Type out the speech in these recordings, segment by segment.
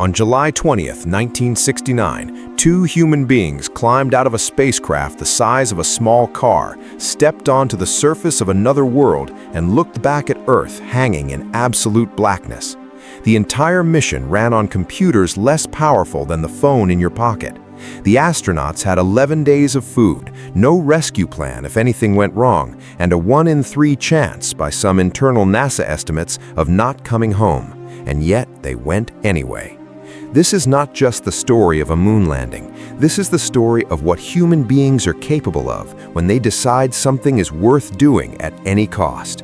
On July 20th, 1969, two human beings climbed out of a spacecraft the size of a small car, stepped onto the surface of another world, and looked back at Earth hanging in absolute blackness. The entire mission ran on computers less powerful than the phone in your pocket. The astronauts had 11 days of food, no rescue plan if anything went wrong, and a 1 in 3 chance, by some internal NASA estimates, of not coming home. And yet they went anyway. This is not just the story of a moon landing. This is the story of what human beings are capable of when they decide something is worth doing at any cost.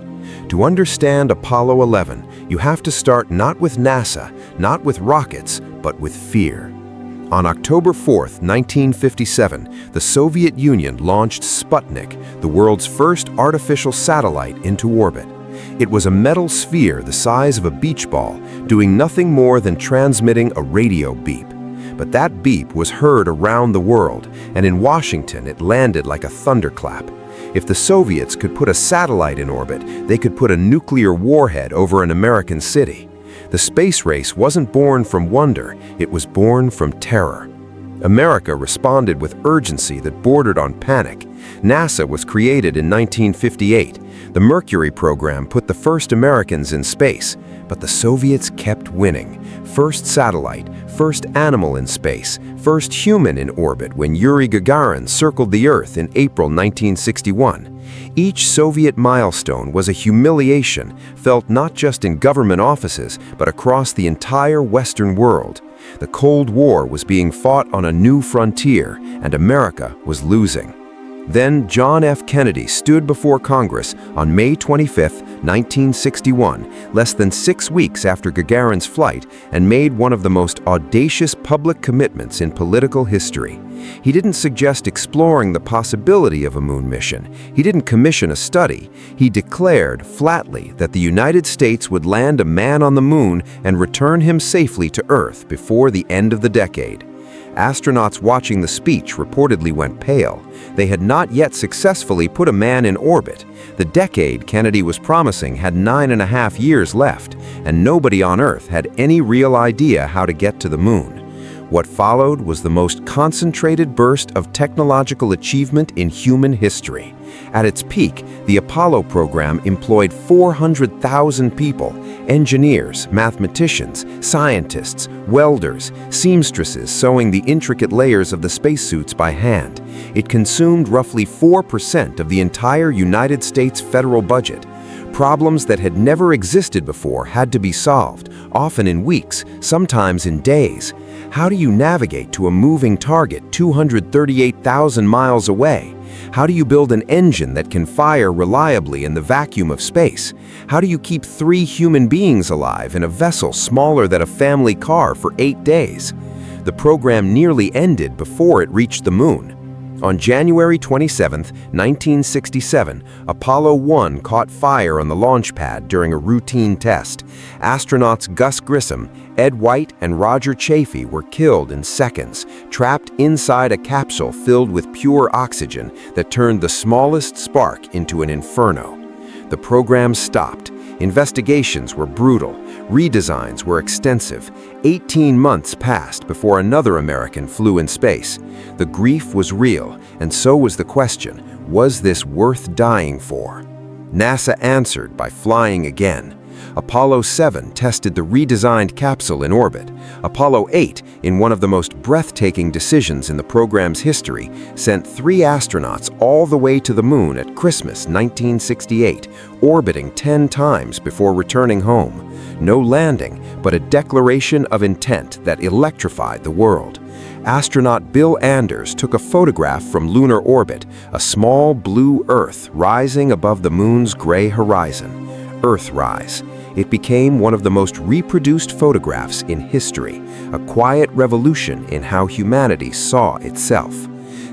To understand Apollo 11, you have to start not with NASA, not with rockets, but with fear. On October 4, 1957, the Soviet Union launched Sputnik, the world's first artificial satellite, into orbit. It was a metal sphere the size of a beach ball, doing nothing more than transmitting a radio beep. But that beep was heard around the world, and in Washington it landed like a thunderclap. If the Soviets could put a satellite in orbit, they could put a nuclear warhead over an American city. The space race wasn't born from wonder, it was born from terror. America responded with urgency that bordered on panic. NASA was created in 1958. The Mercury program put the first Americans in space, but the Soviets kept winning. First satellite, first animal in space, first human in orbit when Yuri Gagarin circled the Earth in April 1961. Each Soviet milestone was a humiliation, felt not just in government offices, but across the entire Western world. The Cold War was being fought on a new frontier, and America was losing. Then John F. Kennedy stood before Congress on May 25, 1961, less than 6 weeks after Gagarin's flight, and made one of the most audacious public commitments in political history. He didn't suggest exploring the possibility of a moon mission. He didn't commission a study. He declared flatly that the United States would land a man on the moon and return him safely to Earth before the end of the decade. Astronauts watching the speech reportedly went pale. They had not yet successfully put a man in orbit. The decade Kennedy was promising had 9.5 years left, and nobody on Earth had any real idea how to get to the moon. What followed was the most concentrated burst of technological achievement in human history. At its peak, the Apollo program employed 400,000 people, engineers, mathematicians, scientists, welders, seamstresses sewing the intricate layers of the spacesuits by hand. It consumed roughly 4% of the entire United States federal budget. Problems that had never existed before had to be solved, often in weeks, sometimes in days. How do you navigate to a moving target 238,000 miles away? How do you build an engine that can fire reliably in the vacuum of space? How do you keep 3 human beings alive in a vessel smaller than a family car for 8 days? The program nearly ended before it reached the moon. On January 27, 1967, Apollo 1 caught fire on the launch pad during a routine test. Astronauts Gus Grissom, Ed White, and Roger Chaffee were killed in seconds, trapped inside a capsule filled with pure oxygen that turned the smallest spark into an inferno. The program stopped. Investigations were brutal. Redesigns were extensive. 18 months passed before another American flew in space. The grief was real, and so was the question, was this worth dying for? NASA answered by flying again. Apollo 7 tested the redesigned capsule in orbit. Apollo 8, in one of the most breathtaking decisions in the program's history, sent 3 astronauts all the way to the moon at Christmas 1968, orbiting 10 times before returning home. No landing, but a declaration of intent that electrified the world. Astronaut Bill Anders took a photograph from lunar orbit, a small blue Earth rising above the moon's gray horizon. Earthrise. It became one of the most reproduced photographs in history, a quiet revolution in how humanity saw itself.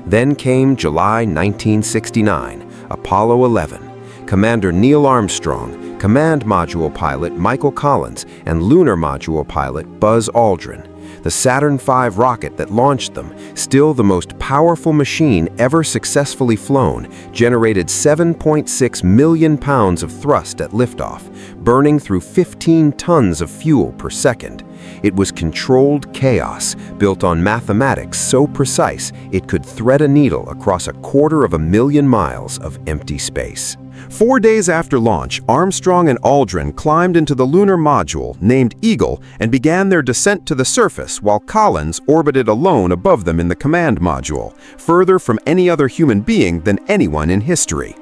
Then came July 1969, Apollo 11. Commander Neil Armstrong, Command Module pilot Michael Collins, and Lunar Module pilot Buzz Aldrin. The Saturn V rocket that launched them, still the most powerful machine ever successfully flown, generated 7.6 million pounds of thrust at liftoff, burning through 15 tons of fuel per second. It was controlled chaos, built on mathematics so precise it could thread a needle across 250,000 miles of empty space. 4 days after launch, Armstrong and Aldrin climbed into the lunar module, named Eagle, and began their descent to the surface, while Collins orbited alone above them in the command module, further from any other human being than anyone in history.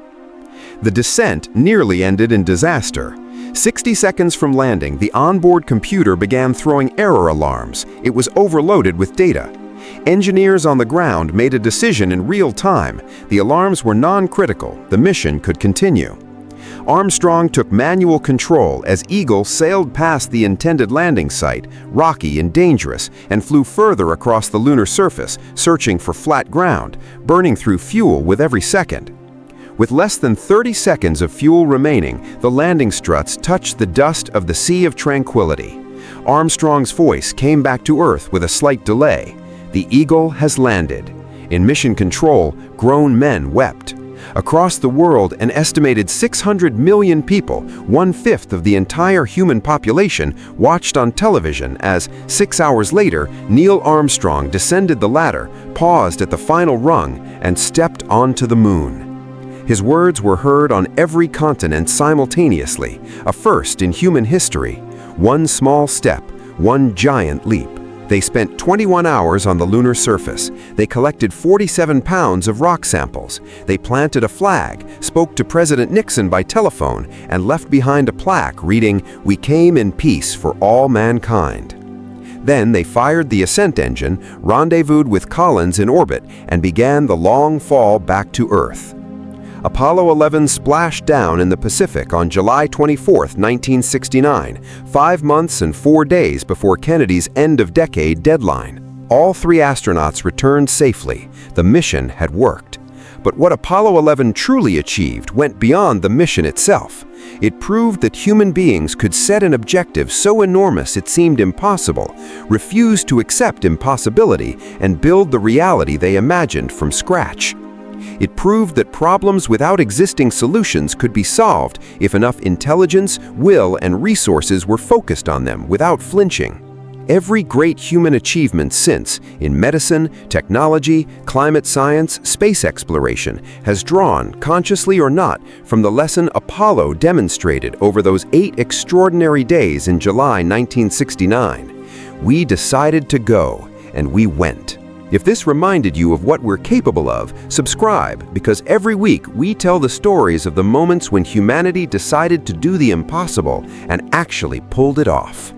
The descent nearly ended in disaster. 60 seconds from landing, the onboard computer began throwing error alarms. It was overloaded with data. Engineers on the ground made a decision in real time. The alarms were non-critical. The mission could continue. Armstrong took manual control as Eagle sailed past the intended landing site, rocky and dangerous, and flew further across the lunar surface, searching for flat ground, burning through fuel with every second. With less than 30 seconds of fuel remaining, the landing struts touched the dust of the Sea of Tranquility. Armstrong's voice came back to Earth with a slight delay. The Eagle has landed. In mission control, grown men wept. Across the world, an estimated 600 million people, 1/5 of the entire human population, watched on television as, 6 hours later, Neil Armstrong descended the ladder, paused at the final rung, and stepped onto the moon. His words were heard on every continent simultaneously, a first in human history. One small step, one giant leap. They spent 21 hours on the lunar surface. They collected 47 pounds of rock samples. They planted a flag, spoke to President Nixon by telephone, and left behind a plaque reading, "We came in peace for all mankind." Then they fired the ascent engine, rendezvoused with Collins in orbit, and began the long fall back to Earth. Apollo 11 splashed down in the Pacific on July 24, 1969, 5 months and 4 days before Kennedy's end-of-decade deadline. All 3 astronauts returned safely. The mission had worked. But what Apollo 11 truly achieved went beyond the mission itself. It proved that human beings could set an objective so enormous it seemed impossible, refuse to accept impossibility, and build the reality they imagined from scratch. It proved that problems without existing solutions could be solved if enough intelligence, will, and resources were focused on them without flinching. Every great human achievement since, in medicine, technology, climate science, space exploration, has drawn, consciously or not, from the lesson Apollo demonstrated over those 8 extraordinary days in July 1969. We decided to go, and we went. If this reminded you of what we're capable of, subscribe, because every week we tell the stories of the moments when humanity decided to do the impossible and actually pulled it off.